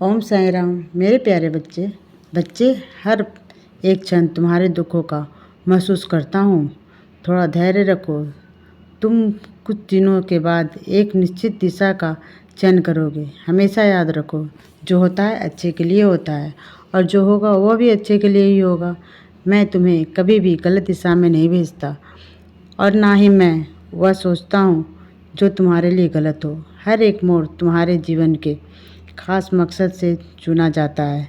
ओम साई राम। मेरे प्यारे बच्चे हर एक क्षण तुम्हारे दुखों का महसूस करता हूँ। थोड़ा धैर्य रखो। तुम कुछ दिनों के बाद एक निश्चित दिशा का चयन करोगे। हमेशा याद रखो, जो होता है अच्छे के लिए होता है और जो होगा वो भी अच्छे के लिए ही होगा। मैं तुम्हें कभी भी गलत दिशा में नहीं भेजता और ना ही मैं वह सोचता हूँ जो तुम्हारे लिए गलत हो। हर एक मोड़ तुम्हारे जीवन के खास मकसद से चुना जाता है।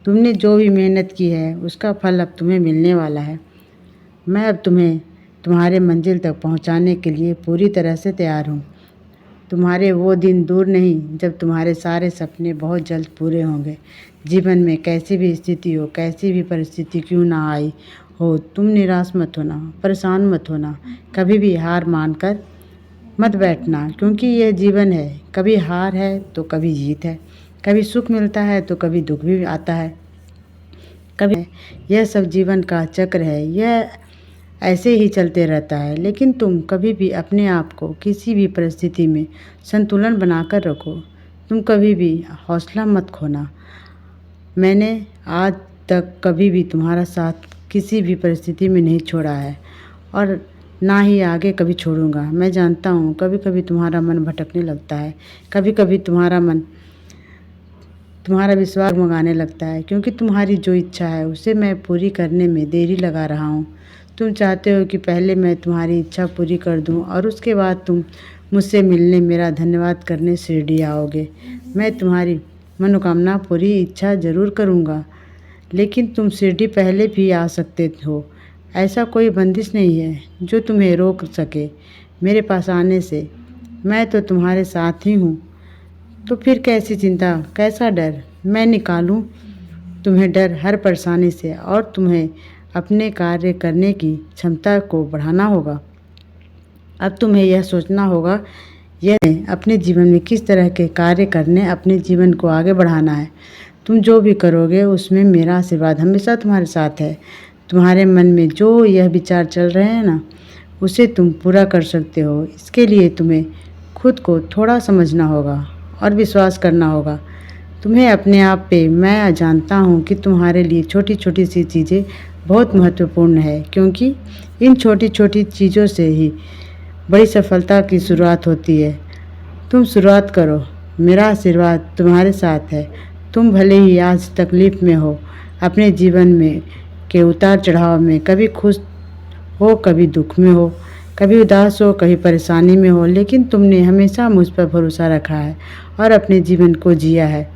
तुमने जो भी मेहनत की है उसका फल अब तुम्हें मिलने वाला है। मैं अब तुम्हें तुम्हारे मंजिल तक पहुंचाने के लिए पूरी तरह से तैयार हूं। तुम्हारे वो दिन दूर नहीं जब तुम्हारे सारे सपने बहुत जल्द पूरे होंगे। जीवन में कैसी भी स्थिति हो, कैसी भी परिस्थिति क्यों ना आई हो, तुम निराश मत होना, परेशान मत होना। कभी भी हार मानकर मत बैठना, क्योंकि यह जीवन है। कभी हार है तो कभी जीत है, कभी सुख मिलता है तो कभी दुख भी आता है। कभी यह सब जीवन का चक्र है, यह ऐसे ही चलते रहता है। लेकिन तुम कभी भी अपने आप को किसी भी परिस्थिति में संतुलन बनाकर रखो। तुम कभी भी हौसला मत खोना। मैंने आज तक कभी भी तुम्हारा साथ किसी भी परिस्थिति में नहीं छोड़ा है और ना ही आगे कभी छोड़ूंगा। मैं जानता हूँ कभी कभी तुम्हारा मन भटकने लगता है, कभी कभी तुम्हारा विश्वास मंगाने लगता है, क्योंकि तुम्हारी जो इच्छा है उसे मैं पूरी करने में देरी लगा रहा हूँ। तुम चाहते हो कि पहले मैं तुम्हारी इच्छा पूरी कर दूँ और उसके बाद तुम मुझसे मिलने, मेरा धन्यवाद करने शिरडी आओगे। मैं तुम्हारी मनोकामना पूरी इच्छा ज़रूर करूँगा, लेकिन तुम शिरडी पहले भी आ सकते हो। ऐसा कोई बंदिश नहीं है जो तुम्हें रोक सके मेरे पास आने से। मैं तो तुम्हारे साथ ही हूँ, तो फिर कैसी चिंता, कैसा डर। मैं निकालूं तुम्हें डर हर परेशानी से और तुम्हें अपने कार्य करने की क्षमता को बढ़ाना होगा। अब तुम्हें यह सोचना होगा यह अपने जीवन में किस तरह के कार्य करने, अपने जीवन को आगे बढ़ाना है। तुम जो भी करोगे उसमें मेरा आशीर्वाद हमेशा तुम्हारे साथ है। तुम्हारे मन में जो यह विचार चल रहे हैं ना, उसे तुम पूरा कर सकते हो। इसके लिए तुम्हें खुद को थोड़ा समझना होगा और विश्वास करना होगा। तुम्हें अपने आप पे मैं जानता हूँ कि तुम्हारे लिए छोटी छोटी सी चीज़ें बहुत महत्वपूर्ण है, क्योंकि इन छोटी छोटी चीज़ों से ही बड़ी सफलता की शुरुआत होती है। तुम शुरुआत करो, मेरा आशीर्वाद तुम्हारे साथ है। तुम भले ही आज तकलीफ़ में हो, अपने जीवन में के उतार चढ़ाव में, कभी खुश हो कभी दुख में हो, कभी उदास हो कभी परेशानी में हो, लेकिन तुमने हमेशा मुझ पर भरोसा रखा है और अपने जीवन को जिया है।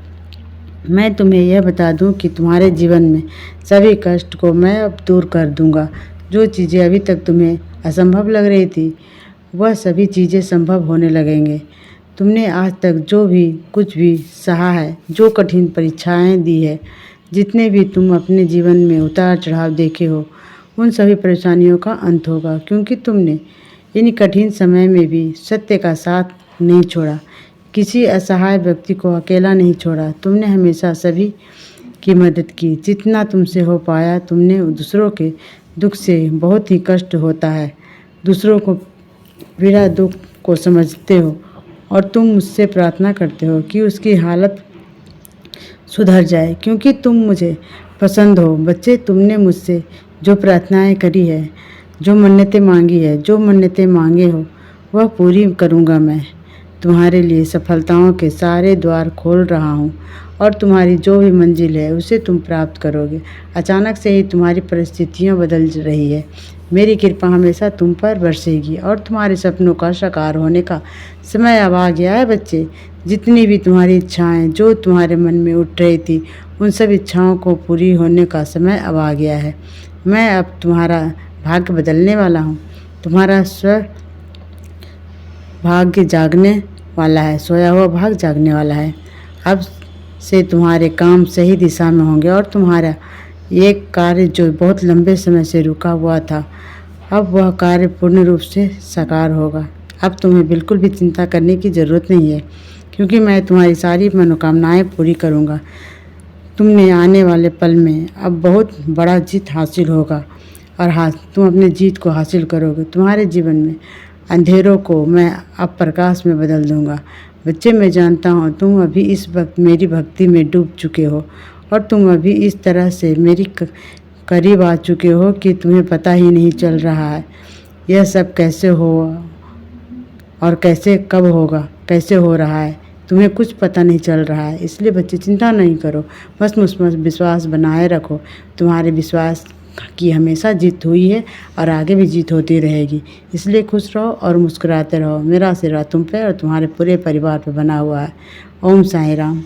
मैं तुम्हें यह बता दूं कि तुम्हारे जीवन में सभी कष्ट को मैं अब दूर कर दूंगा। जो चीज़ें अभी तक तुम्हें असंभव लग रही थी वह सभी चीज़ें संभव होने लगेंगे। तुमने आज तक जो भी कुछ भी सहा है, जो कठिन परीक्षाएं दी है, जितने भी तुम अपने जीवन में उतार चढ़ाव देखे हो, उन सभी परेशानियों का अंत होगा, क्योंकि तुमने इन कठिन समय में भी सत्य का साथ नहीं छोड़ा, किसी असहाय व्यक्ति को अकेला नहीं छोड़ा। तुमने हमेशा सभी की मदद की जितना तुमसे हो पाया। तुमने दूसरों के दुख से बहुत ही कष्ट होता है, दूसरों को पीड़ा दुख को समझते हो और तुम मुझसे प्रार्थना करते हो कि उसकी हालत सुधर जाए, क्योंकि तुम मुझे पसंद हो। बच्चे, तुमने मुझसे जो प्रार्थनाएं करी है, जो मन्नतें मांगी है, जो मन्नतें मांगे हो वह पूरी करूँगा। मैं तुम्हारे लिए सफलताओं के सारे द्वार खोल रहा हूँ और तुम्हारी जो भी मंजिल है उसे तुम प्राप्त करोगे। अचानक से ही तुम्हारी परिस्थितियाँ बदल रही है, मेरी कृपा हमेशा तुम पर बरसेगी और तुम्हारे सपनों का साकार होने का समय अब आ गया है। बच्चे, जितनी भी तुम्हारी इच्छाएं जो तुम्हारे मन में उठ रही थी, उन सब इच्छाओं को पूरी होने का समय अब आ गया है। मैं अब तुम्हारा भाग्य बदलने वाला हूँ। तुम्हारा भाग्य जागने वाला है, सोया हुआ भाग जागने वाला है। अब से तुम्हारे काम सही दिशा में होंगे और तुम्हारा एक कार्य जो बहुत लंबे समय से रुका हुआ था, अब वह कार्य पूर्ण रूप से साकार होगा। अब तुम्हें बिल्कुल भी चिंता करने की ज़रूरत नहीं है, क्योंकि मैं तुम्हारी सारी मनोकामनाएं पूरी करूंगा। तुमने आने वाले पल में अब बहुत बड़ा जीत हासिल होगा और तुम अपने जीत को हासिल करोगे। तुम्हारे जीवन में अंधेरों को मैं अब प्रकाश में बदल दूंगा। बच्चे, मैं जानता हूँ तुम अभी इस वक्त मेरी भक्ति में डूब चुके हो और तुम अभी इस तरह से मेरी करीब आ चुके हो कि तुम्हें पता ही नहीं चल रहा है यह सब कैसे हो और कैसे कब होगा, कैसे हो रहा है, तुम्हें कुछ पता नहीं चल रहा है। इसलिए बच्चे चिंता नहीं करो, बस मुझ पर विश्वास बनाए रखो। तुम्हारे विश्वास की हमेशा जीत हुई है और आगे भी जीत होती रहेगी। इसलिए खुश रहो और मुस्कुराते रहो। मेरा आशीर्वाद तुम पे और तुम्हारे पूरे परिवार पे बना हुआ है। ओम साईं राम।